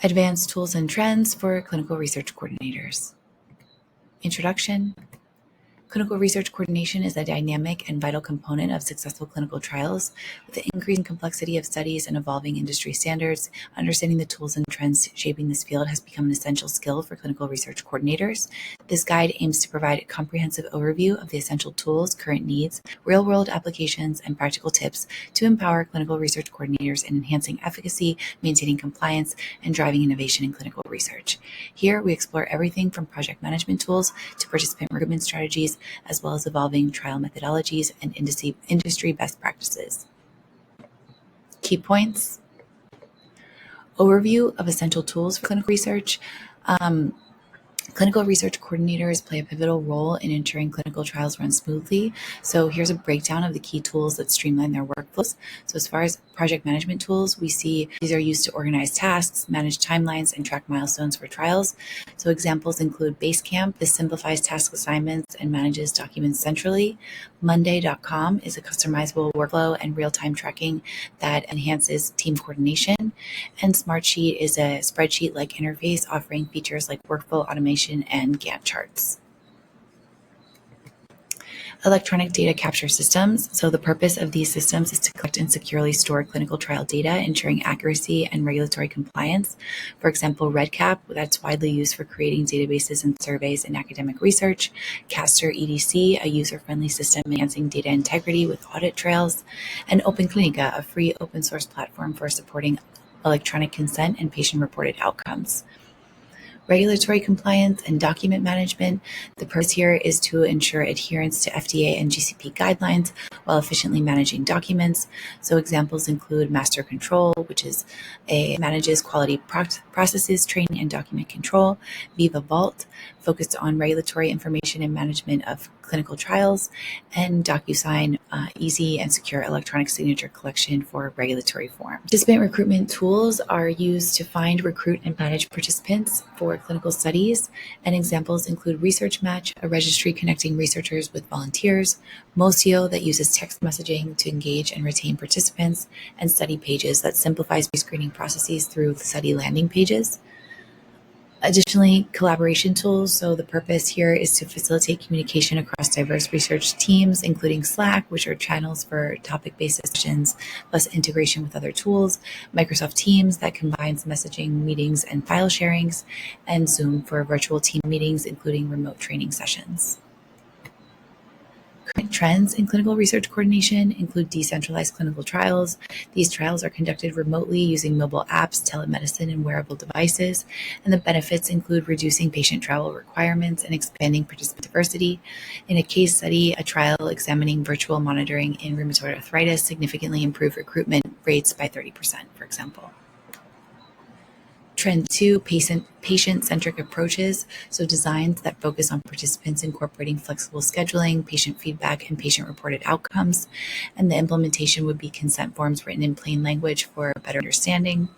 Advanced tools and trends for clinical research coordinators. Introduction. Clinical research coordination is a dynamic and vital component of successful clinical trials. With the increasing complexity of studies and evolving industry standards, understanding the tools and trends shaping this field has become an essential skill for clinical research coordinators. This guide aims to provide a comprehensive overview of the essential tools, current needs, real-world applications, and practical tips to empower clinical research coordinators in enhancing efficacy, maintaining compliance, and driving innovation in clinical research. Here, we explore everything from project management tools to participant recruitment strategies, as well as evolving trial methodologies and industry best practices. Key points. Overview of essential tools for clinical research. Clinical research coordinators play a pivotal role in ensuring clinical trials run smoothly. So here's a breakdown of the key tools that streamline their workflows. So as far as project management tools, we see these are used to organize tasks, manage timelines, and track milestones for trials. So examples include Basecamp. This simplifies task assignments and manages documents centrally. Monday.com is a customizable workflow and real-time tracking that enhances team coordination. And Smartsheet is a spreadsheet-like interface offering features like workflow automation and Gantt charts. Electronic data capture systems. So the purpose of these systems is to collect and securely store clinical trial data, ensuring accuracy and regulatory compliance. For example, REDCap, that's widely used for creating databases and surveys in academic research. Castor EDC, a user-friendly system enhancing data integrity with audit trails. And OpenClinica, a free open source platform for supporting electronic consent and patient-reported outcomes. Regulatory compliance and document management. The purpose here is to ensure adherence to FDA and GCP guidelines while efficiently managing documents. So examples include Master Control, which manages quality processes, training, and document control. Viva Vault, focused on regulatory information and management of clinical trials. And DocuSign, easy and secure electronic signature collection for regulatory forms. Participant recruitment tools are used to find, recruit, and manage participants for clinical studies, and examples include Research Match, a registry connecting researchers with volunteers, Mostio, that uses text messaging to engage and retain participants, and Study Pages, that simplifies pre-screening processes through study landing pages. Additionally, collaboration tools. So the purpose here is to facilitate communication across diverse research teams, including Slack, which are channels for topic-based sessions, plus integration with other tools, Microsoft Teams that combines messaging, meetings, and file sharings, and Zoom for virtual team meetings, including remote training sessions. Current trends in clinical research coordination include decentralized clinical trials. These trials are conducted remotely using mobile apps, telemedicine, and wearable devices. And the benefits include reducing patient travel requirements and expanding participant diversity. In a case study, a trial examining virtual monitoring in rheumatoid arthritis significantly improved recruitment rates by 30%, for example. Trend 2, patient-centric approaches, so designs that focus on participants incorporating flexible scheduling, patient feedback, and patient-reported outcomes. And the implementation would be consent forms written in plain language for better understanding.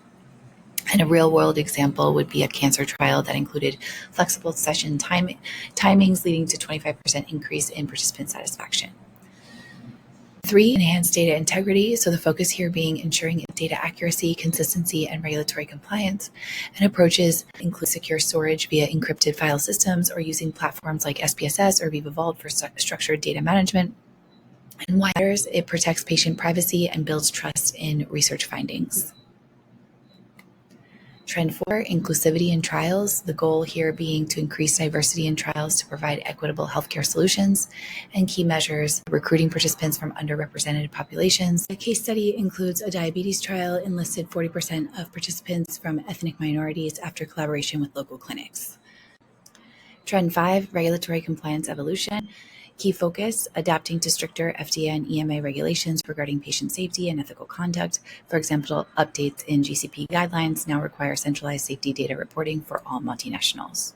And a real-world example would be a cancer trial that included flexible session timings, leading to 25% increase in participant satisfaction. 3, enhanced data integrity. So the focus here being ensuring data accuracy, consistency, and regulatory compliance. And approaches include secure storage via encrypted file systems or using platforms like SPSS or Viva Vault for structured data management. And why it matters, it protects patient privacy and builds trust in research findings. Trend 4, inclusivity in trials, the goal here being to increase diversity in trials to provide equitable healthcare solutions. And key measures, recruiting participants from underrepresented populations. A case study includes a diabetes trial, enlisted 40% of participants from ethnic minorities after collaboration with local clinics. Trend 5, regulatory compliance evolution. Key focus, adapting to stricter FDA and EMA regulations regarding patient safety and ethical conduct. For example, updates in GCP guidelines now require centralized safety data reporting for all multinationals.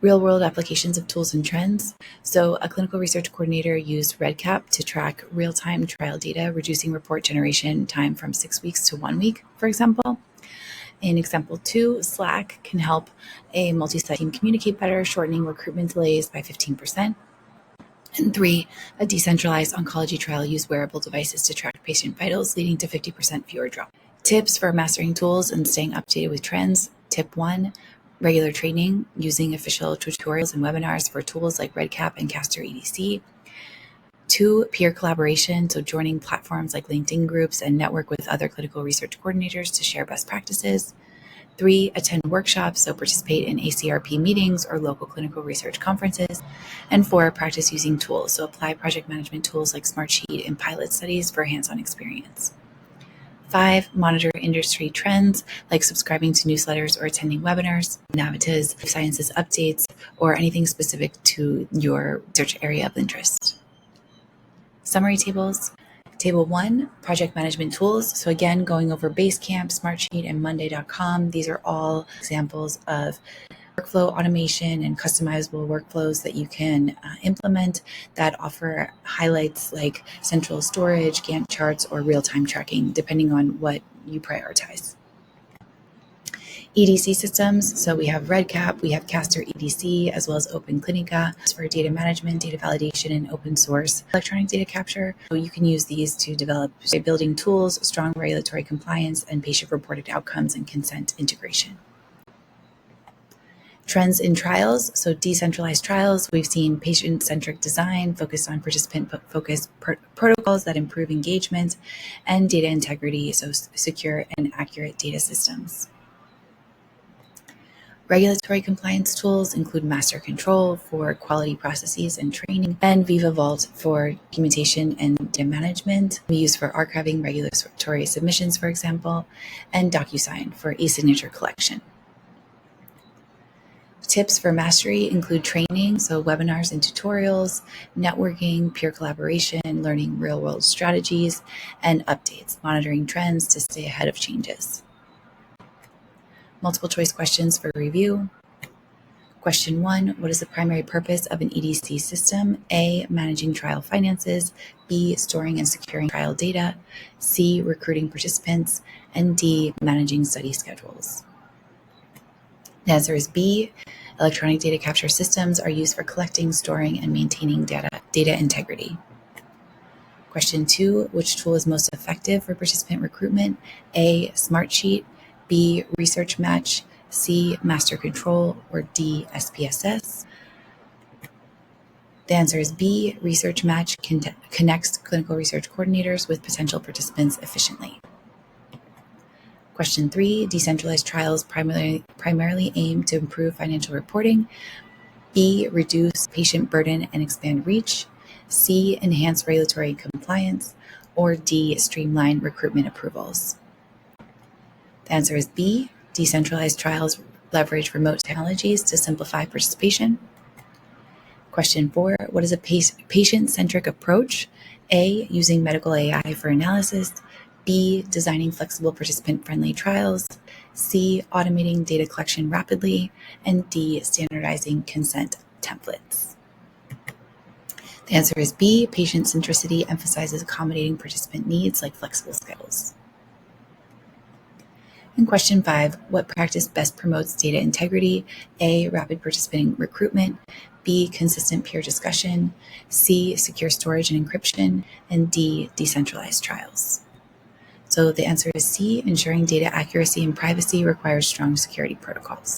Real-world applications of tools and trends. So a clinical research coordinator used REDCap to track real-time trial data, reducing report generation time from 6 weeks to 1 week, for example. In example 2, Slack can help a multi-site team communicate better, shortening recruitment delays by 15%. And 3, a decentralized oncology trial used wearable devices to track patient vitals, leading to 50% fewer drops. Tips for mastering tools and staying updated with trends. Tip 1, regular training using official tutorials and webinars for tools like REDCap and Castor EDC. 2, peer collaboration, so joining platforms like LinkedIn groups and network with other clinical research coordinators to share best practices. 3, attend workshops, so participate in ACRP meetings or local clinical research conferences. And 4, practice using tools, so apply project management tools like Smartsheet in pilot studies for hands-on experience. 5, monitor industry trends like subscribing to newsletters or attending webinars, Navita's life sciences updates, or anything specific to your research area of interest. Summary tables. Table 1, project management tools. So again, going over Basecamp, Smartsheet, and Monday.com. These are all examples of workflow automation and customizable workflows that you can implement that offer highlights like central storage, Gantt charts, or real-time tracking, depending on what you prioritize. EDC systems, so we have REDCap, we have Castor EDC, as well as Open Clinica for data management, data validation, and open source electronic data capture. So you can use these to develop building tools, strong regulatory compliance, and patient-reported outcomes and consent integration. Trends in trials, so decentralized trials, we've seen patient-centric design focused on participant-focused protocols that improve engagement, and data integrity, so secure and accurate data systems. Regulatory compliance tools include Master Control for quality processes and training, and Viva Vault for documentation and data management, used for archiving regulatory submissions, for example, and DocuSign for e-signature collection. Tips for mastery include training, so webinars and tutorials, networking, peer collaboration, learning real-world strategies, and updates, monitoring trends to stay ahead of changes. Multiple choice questions for review. Question 1, what is the primary purpose of an EDC system? A, managing trial finances, B, storing and securing trial data, C, recruiting participants, and D, managing study schedules. The answer is B. Electronic data capture systems are used for collecting, storing, and maintaining data integrity. Question 2, which tool is most effective for participant recruitment? A, Smartsheet, B, Research Match, C, Master Control, or D, SPSS? The answer is B. Research Match connects clinical research coordinators with potential participants efficiently. Question 3, decentralized trials primarily aim to improve financial reporting. B, reduce patient burden and expand reach. C, enhance regulatory compliance. Or D, streamline recruitment approvals. The answer is B. Decentralized trials leverage remote technologies to simplify participation. Question 4, what is a patient-centric approach? A, using medical AI for analysis. B, designing flexible participant-friendly trials. C, automating data collection rapidly. And D, standardizing consent templates. The answer is B. Patient centricity emphasizes accommodating participant needs like flexible schedules. And question 5, what practice best promotes data integrity? A, rapid participant recruitment. B, consistent peer discussion. C, secure storage and encryption. And D, decentralized trials. So the answer is C, ensuring data accuracy and privacy requires strong security protocols.